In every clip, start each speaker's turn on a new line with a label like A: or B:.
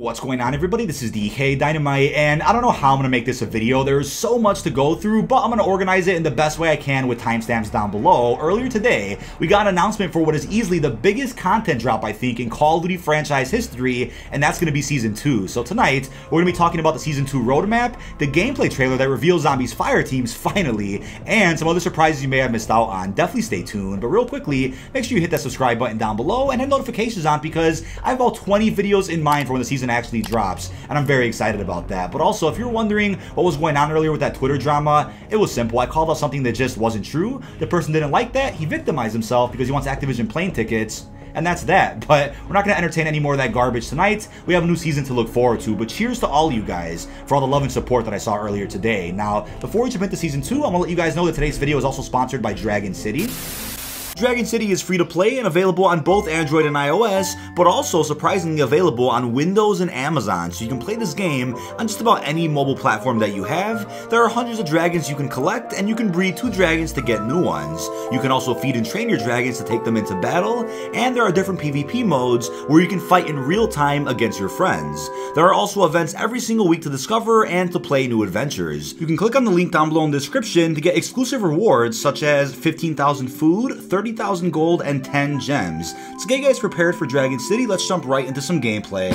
A: What's going on, everybody? This is dkdynamite, and I don't know how I'm going to make this a video. There's so much to go through, but I'm going to organize it in the best way I can with timestamps down below. Earlier today, we got an announcement for what is easily the biggest content drop, I think, in Call of Duty franchise history, and that's going to be Season 2. So tonight, we're going to be talking about the Season 2 roadmap, the gameplay trailer that reveals Zombies fire teams finally, and some other surprises you may have missed out on. Definitely stay tuned, but real quickly, make sure you hit that subscribe button down below and hit notifications on because I have about 20 videos in mind for when the season actually drops, and I'm very excited about that. But also, if you're wondering what was going on earlier with that Twitter drama, it was simple. I called out something that just wasn't true. The person didn't like that. He victimized himself because he wants Activision plane tickets. And that's that. But we're not going to entertain any more of that garbage tonight. We have a new season to look forward to. But cheers to all you guys for all the love and support that I saw earlier today. Now, before we jump into Season 2, I'm going to let you guys know that today's video is also sponsored by Dragon City. Dragon City is free to play and available on both Android and iOS, but also surprisingly available on Windows and Amazon, so you can play this game on just about any mobile platform that you have. There are hundreds of dragons you can collect, and you can breed 2 dragons to get new ones. You can also feed and train your dragons to take them into battle, and there are different PvP modes where you can fight in real time against your friends. There are also events every single week to discover and to play new adventures. You can click on the link down below in the description to get exclusive rewards such as 15,000 food, 30,000 gold, and 10 gems. To get you guys prepared for Dragon City, let's jump right into some gameplay.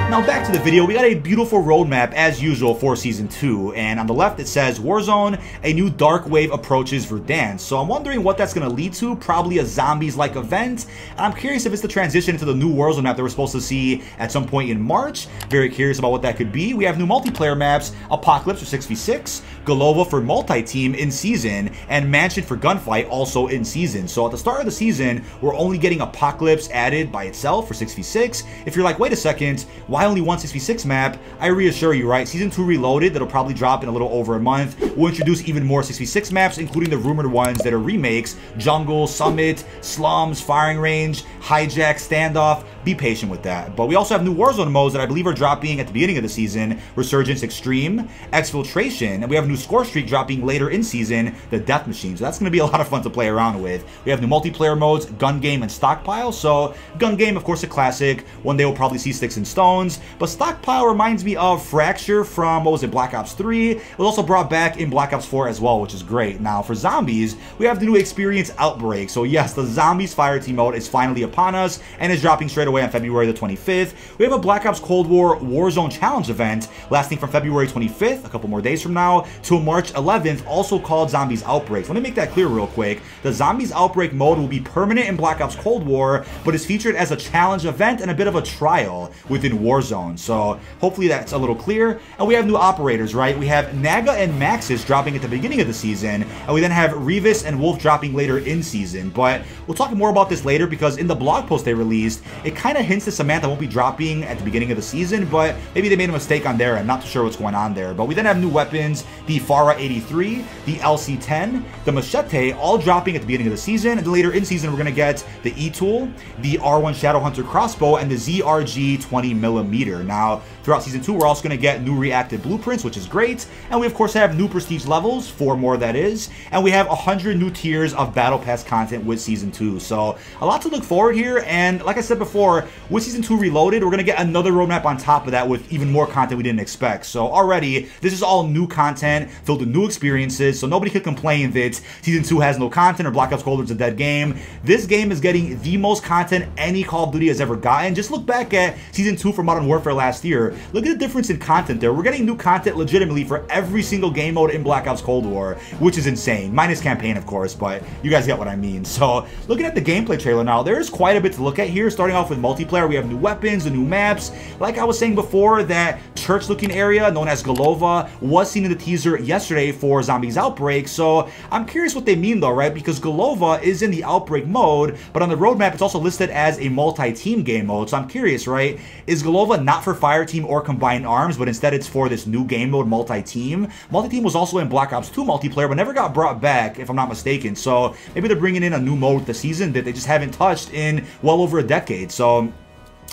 A: Now back to the video, we got a beautiful roadmap as usual for Season 2, and on the left it says Warzone, a new dark wave approaches Verdansk. So I'm wondering what that's going to lead to, probably a zombies-like event. And I'm curious if it's the transition into the new Warzone map that we're supposed to see at some point in March. Very curious about what that could be. We have new multiplayer maps, Apocalypse for 6v6, Golova for multi-team in season, and Mansion for gunfight also in season. So at the start of the season, we're only getting Apocalypse added by itself for 6v6. If you're like, wait a second, why only one 6v6 map? I reassure you, right? Season 2 Reloaded, that'll probably drop in a little over a month, will introduce even more 6v6 maps, including the rumored ones that are remakes: Jungle, Summit, Slums, Firing Range, Hijack, Standoff. Be patient with that. But we also have new Warzone modes that I believe are dropping at the beginning of the season: Resurgence Extreme, Exfiltration, and we have a new score streak dropping later in season, the Death Machine. So that's going to be a lot of fun to play around with. We have new multiplayer modes, Gun Game and Stockpile. So Gun Game, of course, a classic. One day we'll probably see Sticks and Stones. But Stockpile reminds me of Fracture from, what was it, Black Ops 3. It was also brought back in Black Ops 4 as well, which is great. Now, for zombies, we have the new experience Outbreak. So yes, the Zombies Fire Team mode is finally upon us and is dropping straight away on February the 25th. We have a Black Ops Cold War Warzone Challenge event lasting from February 25th, a couple more days from now, to March 11th, also called Zombies Outbreak. Let me make that clear real quick. The Zombies Outbreak mode will be permanent in Black Ops Cold War, but is featured as a challenge event and a bit of a trial within Warzone. So hopefully that's a little clear. And we have new operators, right? We have Naga and Maxis dropping at the beginning of the season, and we then have Revis and Wolf dropping later in season. But we'll talk more about this later because in the blog post they released, it kind of hints that Samantha won't be dropping at the beginning of the season, but maybe they made a mistake on there. I'm not too sure what's going on there. But we then have new weapons, the Farah 83, the LC10, the Machete, all dropping at the beginning of the season. And then later in season, we're going to get the E-Tool, the R1 Shadowhunter crossbow, and the ZRG 20mm. meter. Now, throughout Season 2, we're also going to get new reactive blueprints, which is great, and we of course have new prestige levels, 4 more that is, and we have 100 new tiers of Battle Pass content with Season 2. So, a lot to look forward here, and like I said before, with Season 2 Reloaded, we're going to get another roadmap on top of that with even more content we didn't expect. So, already, this is all new content, filled with new experiences, so nobody could complain that Season 2 has no content or Black Ops Cold War is a dead game. This game is getting the most content any Call of Duty has ever gotten. Just look back at Season 2 for Modern Warfare last year. Look at the difference in content there. We're getting new content legitimately for every single game mode in Black Ops Cold War, which is insane. Minus campaign, of course, but you guys get what I mean. So, looking at the gameplay trailer now, there's quite a bit to look at here. Starting off with multiplayer, we have new weapons, the new maps. Like I was saying before, that church-looking area known as Golova was seen in the teaser yesterday for Zombies Outbreak. So, I'm curious what they mean though, right? Because Golova is in the Outbreak mode, but on the roadmap, it's also listed as a multi-team game mode. So I'm curious, right? Is Golova not for Fireteam or Combined Arms, but instead it's for this new game mode multi-team? Multi-team was also in Black Ops 2 multiplayer, but never got brought back, if I'm not mistaken. So maybe they're bringing in a new mode this season that they just haven't touched in well over a decade. So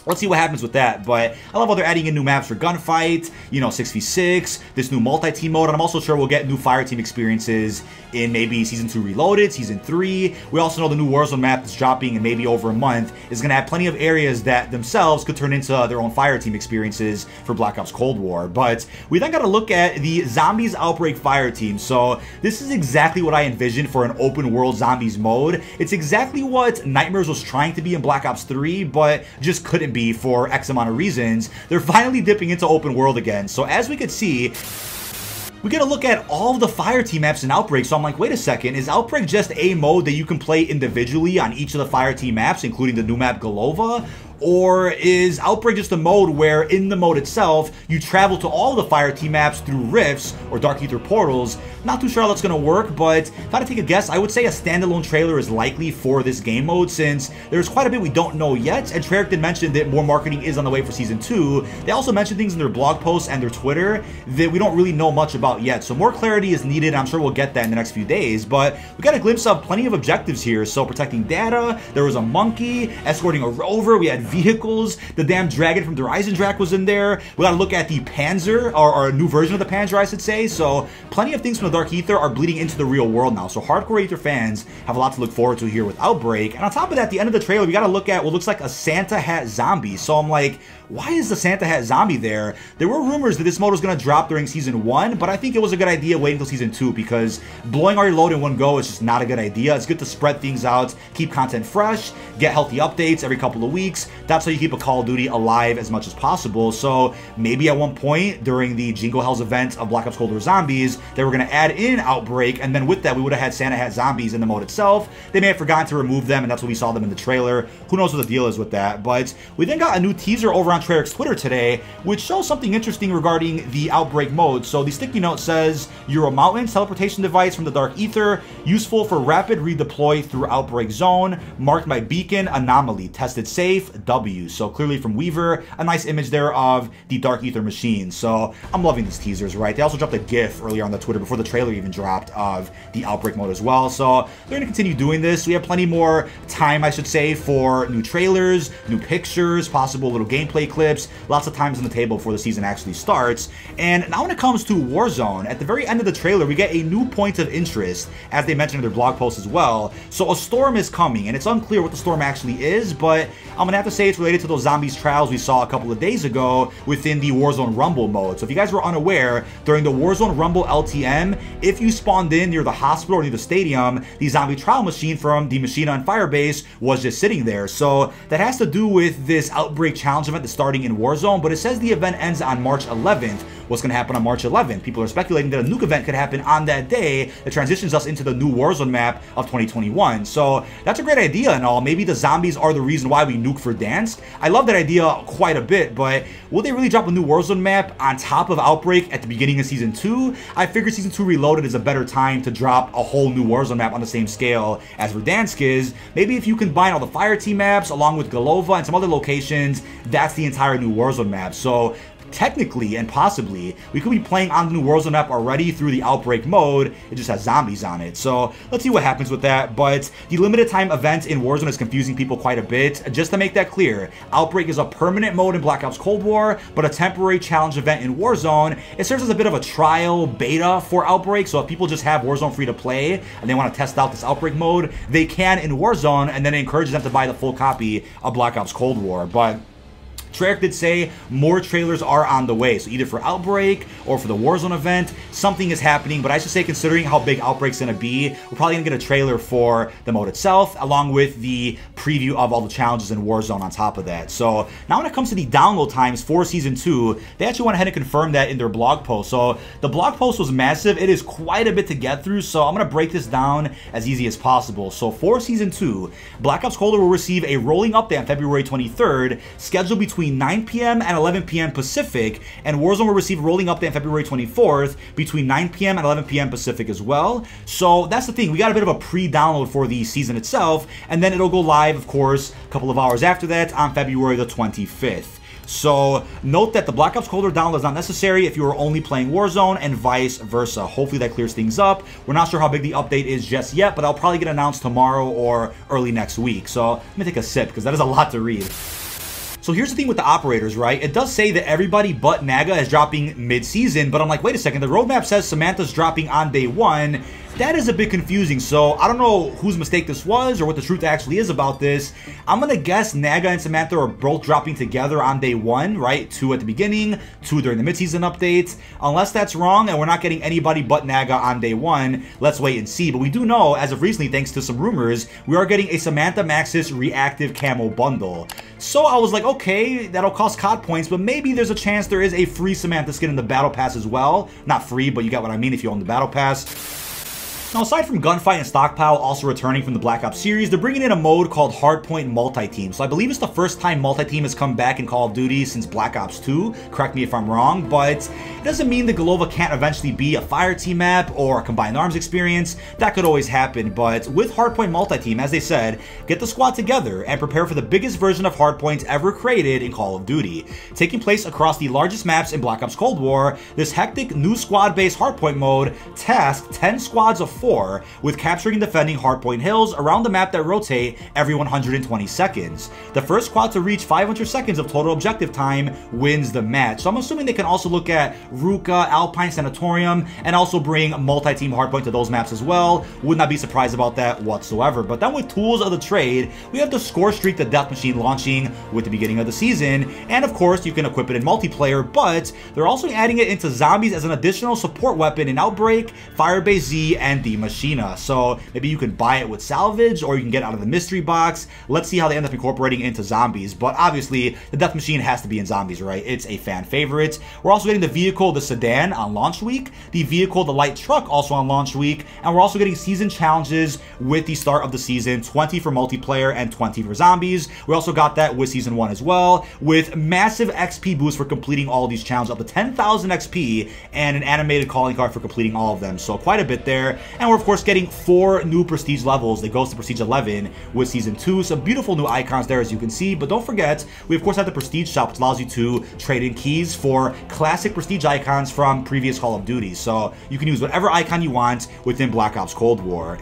A: let's see what happens with that, but I love how they're adding in new maps for gunfight, you know, 6v6, this new multi-team mode, and I'm also sure we'll get new Fireteam experiences in maybe Season 2 Reloaded, Season 3. We also know the new Warzone map that's dropping in maybe over a month is going to have plenty of areas that themselves could turn into their own Fireteam experiences for Black Ops Cold War. But we then got to look at the Zombies Outbreak Fireteam. So this is exactly what I envisioned for an open world zombies mode. It's exactly what Nightmares was trying to be in Black Ops 3, but just couldn't be for X amount of reasons. They're finally dipping into open world again. So as we could see, we get a look at all of the Fireteam maps in Outbreak, so I'm like, wait a second, is Outbreak just a mode that you can play individually on each of the Fireteam maps, including the new map Golova? Or is Outbreak just a mode where in the mode itself, you travel to all the Fireteam maps through rifts or Dark Aether portals? Not too sure how that's going to work, but if I had to take a guess, I would say a standalone trailer is likely for this game mode since there's quite a bit we don't know yet, and Treyarch did mention that more marketing is on the way for Season 2. They also mentioned things in their blog posts and their Twitter that we don't really know much about yet, so more clarity is needed. I'm sure we'll get that in the next few days, but we got a glimpse of plenty of objectives here. So protecting data, there was a monkey, escorting a rover, we had vehicles, the damn dragon from the Reisendrach was in there. We got to look at the Panzer, or a new version of the Panzer, I should say. So plenty of things from the Dark Aether are bleeding into the real world now. So hardcore Aether fans have a lot to look forward to here with Outbreak. And on top of that, at the end of the trailer, we got to look at what looks like a Santa hat zombie. So I'm like, why is the Santa hat zombie there? There were rumors that this mode was going to drop during Season 1, but I think it was a good idea waiting until Season 2 because blowing all your load in one go is just not a good idea. It's good to spread things out, keep content fresh, get healthy updates every couple of weeks. That's how you keep a Call of Duty alive as much as possible. So maybe at one point during the Jingle Hells event of Black Ops Cold War Zombies, they were going to add in Outbreak, and then with that, we would have had Santa hat zombies in the mode itself. They may have forgotten to remove them, and that's what we saw them in the trailer. Who knows what the deal is with that? But we then got a new teaser over on Treyarch's Twitter today, which shows something interesting regarding the Outbreak mode. So the sticky note says, Euro Mountain teleportation device from the Dark Aether, useful for rapid redeploy through Outbreak Zone, marked by beacon anomaly, tested safe, W. So clearly from Weaver, a nice image there of the Dark Aether machine. So I'm loving these teasers, right? They also dropped a GIF earlier on the Twitter before the trailer even dropped of the Outbreak mode as well. So they're going to continue doing this. We have plenty more time, I should say, for new trailers, new pictures, possible little gameplay clips, lots of times on the table before the season actually starts. And now when it comes to Warzone, at the very end of the trailer, we get a new point of interest, as they mentioned in their blog post as well. So a storm is coming, and it's unclear what the storm actually is, but I'm going to have to say it's related to those zombies trials we saw a couple of days ago within the Warzone Rumble mode. So if you guys were unaware, during the Warzone Rumble LTM, if you spawned in near the hospital or near the stadium, the zombie trial machine from the Machine on Fire base was just sitting there. So that has to do with this Outbreak challenge event that's starting in Warzone, but it says the event ends on March 11th. What's going to happen on March 11th? People are speculating that a Nuke event could happen on that day that transitions us into the new Warzone map of 2021. So that's a great idea and all. Maybe the zombies are the reason why we nuke Verdansk. I love that idea quite a bit, but will they really drop a new Warzone map on top of Outbreak at the beginning of Season 2? I figured Season 2 Reloaded is a better time to drop a whole new Warzone map on the same scale as Verdansk is. Maybe if you combine all the Fireteam maps along with Golova and some other locations, that's the entire new Warzone map. So technically and possibly, we could be playing on the new Warzone map already through the Outbreak mode. It just has zombies on it. So let's see what happens with that. But the limited time event in Warzone is confusing people quite a bit. Just to make that clear, Outbreak is a permanent mode in Black Ops Cold War, but a temporary challenge event in Warzone. It serves as a bit of a trial beta for Outbreak. So if people just have Warzone free to play and they want to test out this Outbreak mode, they can in Warzone, and then it encourages them to buy the full copy of Black Ops Cold War. But Treyarch did say more trailers are on the way, so either for Outbreak or for the Warzone event, something is happening. But I should say, considering how big Outbreak's going to be, we're probably going to get a trailer for the mode itself, along with the preview of all the challenges in Warzone on top of that. So now when it comes to the download times for Season 2, they actually went ahead and confirmed that in their blog post. So the blog post was massive. It is quite a bit to get through, so I'm going to break this down as easy as possible. So for Season 2, Black Ops Cold War will receive a rolling update on February 23rd, scheduled between 9 p.m. and 11 p.m. Pacific, and Warzone will receive a rolling update on February 24th between 9 p.m. and 11 p.m. Pacific as well. So that's the thing. We got a bit of a pre-download for the season itself, and then it'll go live, of course, a couple of hours after that on February the 25th. So note that the Black Ops Cold War download is not necessary if you are only playing Warzone, and vice versa. Hopefully that clears things up. We're not sure how big the update is just yet, but I'll probably get announced tomorrow or early next week. So let me take a sip because that is a lot to read. So here's the thing with the operators, right? It does say that everybody but Naga is dropping mid-season, but I'm like, wait a second, the roadmap says Samantha's dropping on day 1. That is a bit confusing, so I don't know whose mistake this was or what the truth actually is about this. I'm gonna guess Naga and Samantha are both dropping together on day 1, right? 2 at the beginning, 2 during the mid-season updates. Unless that's wrong and we're not getting anybody but Naga on day 1, let's wait and see. But we do know, as of recently, thanks to some rumors, we are getting a Samantha Maxis reactive camo bundle. So I was like, okay, that'll cost COD points, but maybe there's a chance there is a free Samantha skin in the Battle Pass as well. Not free, but you get what I mean if you own the Battle Pass. Now, aside from Gunfight and Stockpile also returning from the Black Ops series, they're bringing in a mode called Hardpoint Multi-Team. So I believe it's the first time Multi-Team has come back in Call of Duty since Black Ops 2. Correct me if I'm wrong, but it doesn't mean the Golova can't eventually be a Fireteam map or a Combined Arms experience. That could always happen, but with Hardpoint Multi-Team, as they said, get the squad together and prepare for the biggest version of Hardpoint ever created in Call of Duty. Taking place across the largest maps in Black Ops Cold War, this hectic new squad-based Hardpoint mode tasked 10 squads of 4 with capturing and defending Hardpoint hills around the map that rotate every 120 seconds. The first squad to reach 500 seconds of total objective time wins the match. So I'm assuming they can also look at Ruka, Alpine Sanatorium, and also bring multi-team Hardpoint to those maps as well. Would not be surprised about that whatsoever. But then with tools of the trade, we have the Score Streak, the Death Machine, launching with the beginning of the season, and of course you can equip it in multiplayer, but they're also adding it into zombies as an additional support weapon in Outbreak, Firebase Z, and the Machine. So maybe you can buy it with salvage, or you can get it out of the mystery box. Let's see how they end up incorporating into zombies. But obviously, the Death Machine has to be in zombies, right? It's a fan favorite. We're also getting the vehicle, the sedan, on launch week. The vehicle, the light truck, also on launch week. And we're also getting season challenges with the start of the season, 20 for multiplayer and 20 for zombies. We also got that with Season 1 as well, with massive XP boosts for completing all of these challenges, up to 10,000 XP, and an animated calling card for completing all of them. So quite a bit there. And we're, of course, getting 4 new prestige levels that goes to prestige 11 with Season 2. Some beautiful new icons there, as you can see, but don't forget, we of course have the prestige shop, which allows you to trade in keys for classic prestige icons from previous Call of Duty. So you can use whatever icon you want within Black Ops Cold War.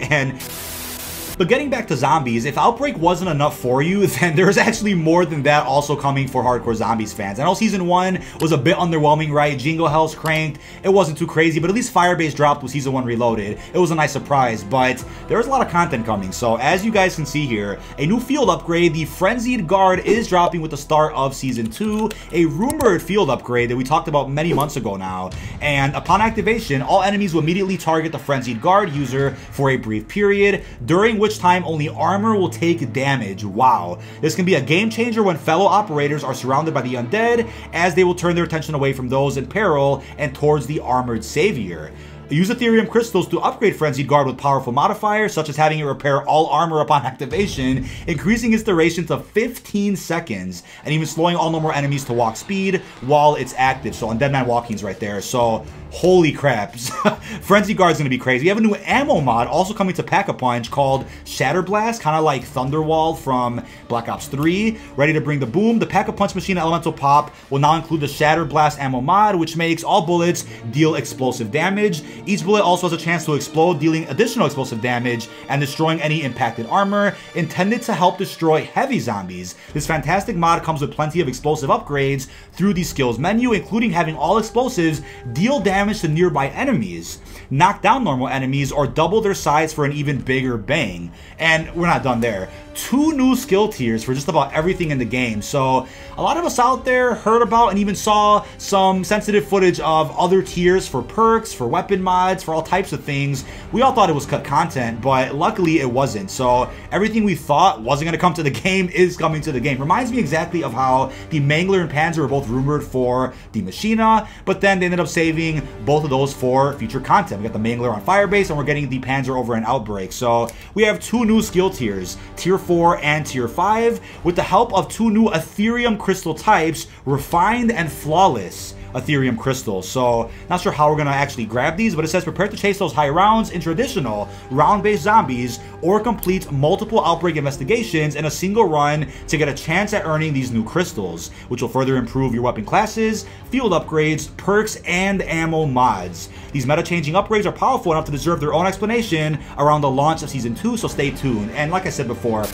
A: But getting back to zombies, if Outbreak wasn't enough for you, then there's actually more than that also coming for hardcore zombies fans. I know Season 1 was a bit underwhelming, right? Jingle Hell's cranked. It wasn't too crazy, but at least Firebase dropped with Season 1 Reloaded. It was a nice surprise, but there's a lot of content coming. So as you guys can see here, a new field upgrade, the Frenzied Guard, is dropping with the start of Season 2, a rumored field upgrade that we talked about many months ago now. And upon activation, all enemies will immediately target the Frenzied Guard user for a brief period, during which time only armor will take damage. Wow. This can be a game changer when fellow operators are surrounded by the undead, as they will turn their attention away from those in peril and towards the armored savior. Use Ethereum crystals to upgrade Frenzied Guard with powerful modifiers, such as having it repair all armor upon activation, increasing its duration to 15 seconds, and even slowing all normal enemies to walk speed while it's active. So Undead Man Walking's right there. So Holy crap. Frenzy Guard's gonna be crazy. We have a new ammo mod also coming to Pack-a-Punch called Shatter Blast, kind of like Thunderwall from Black Ops 3. Ready to bring the boom. The Pack-a-Punch machine Elemental Pop will now include the Shatter Blast ammo mod, which makes all bullets deal explosive damage. Each bullet also has a chance to explode, dealing additional explosive damage and destroying any impacted armor, intended to help destroy heavy zombies. This fantastic mod comes with plenty of explosive upgrades through the skills menu, including having all explosives deal damage to nearby enemies, knock down normal enemies, or double their size for an even bigger bang. And we're not done there. 2 new skill tiers for just about everything in the game. So a lot of us out there heard about and even saw some sensitive footage of other tiers for perks, for weapon mods, for all types of things. We all thought it was cut content, but luckily it wasn't. So everything we thought wasn't going to come to the game is coming to the game. Reminds me exactly of how the Mangler and Panzer were both rumored for the Machina, but then they ended up saving both of those for future content. We got the Mangler on Firebase and we're getting the Panzer over in Outbreak. So we have 2 new skill tiers, Tier 4 and Tier 5, with the help of 2 new Ethereum crystal types, Refined and Flawless Ethereum crystals. So not sure how we're gonna actually grab these, but it says prepare to chase those high rounds in traditional round-based zombies, or complete multiple Outbreak investigations in a single run to get a chance at earning these new crystals, which will further improve your weapon classes, field upgrades, perks, and ammo mods. These meta-changing upgrades are powerful enough to deserve their own explanation around the launch of Season 2, so stay tuned. And like I said before,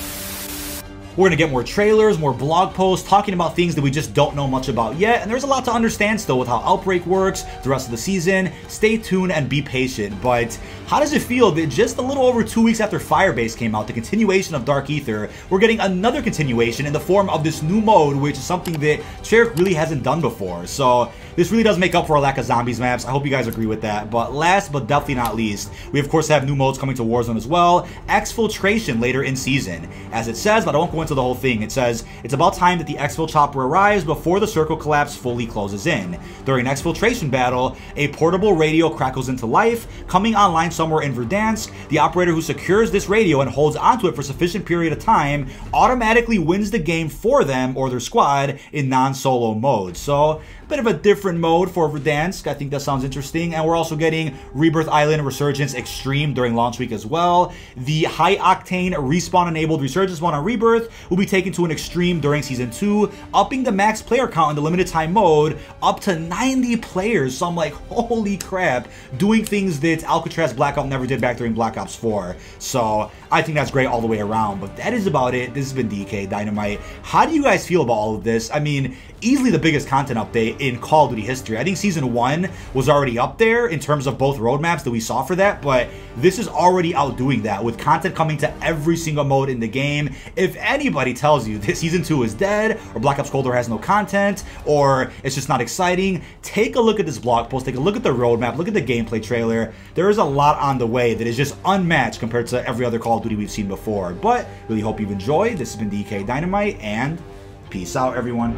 A: we're going to get more trailers, more blog posts, talking about things that we just don't know much about yet. And there's a lot to understand still with how Outbreak works the rest of the season. Stay tuned and be patient. But how does it feel that just a little over 2 weeks after Firebase came out, the continuation of Dark Aether, we're getting another continuation in the form of this new mode, which is something that Treyarch really hasn't done before. So this really does make up for a lack of zombies maps. I hope you guys agree with that. But last but definitely not least, we of course have new modes coming to Warzone as well. Exfiltration later in season. As it says, but I won't go into the whole thing. It says, it's about time that the exfil chopper arrives before the circle collapse fully closes in. During an exfiltration battle, a portable radio crackles into life, coming online somewhere in Verdansk. The operator who secures this radio and holds onto it for a sufficient period of time automatically wins the game for them or their squad in non-solo mode. So a bit of a different mode for Verdansk. I think that sounds interesting. And we're also getting Rebirth Island Resurgence Extreme during launch week as well. The high octane respawn enabled Resurgence one on Rebirth will be taken to an extreme during Season 2, upping the max player count in the limited time mode up to 90 players. So I'm like, holy crap, doing things that Alcatraz Blackout never did back during Black Ops 4. So I think that's great all the way around. But that is about it. This has been dkdynamite. How do you guys feel about all of this? I mean, easily the biggest content update in Call of Duty history. I think Season 1 was already up there in terms of both roadmaps that we saw for that, but this is already outdoing that with content coming to every single mode in the game. If anybody tells you that Season 2 is dead, or Black Ops Cold War has no content, or it's just not exciting, take a look at this blog post, take a look at the roadmap, look at the gameplay trailer. There is a lot on the way that is just unmatched compared to every other Call of Duty we've seen before. But really hope you've enjoyed. This has been dkdynamite, and peace out, everyone.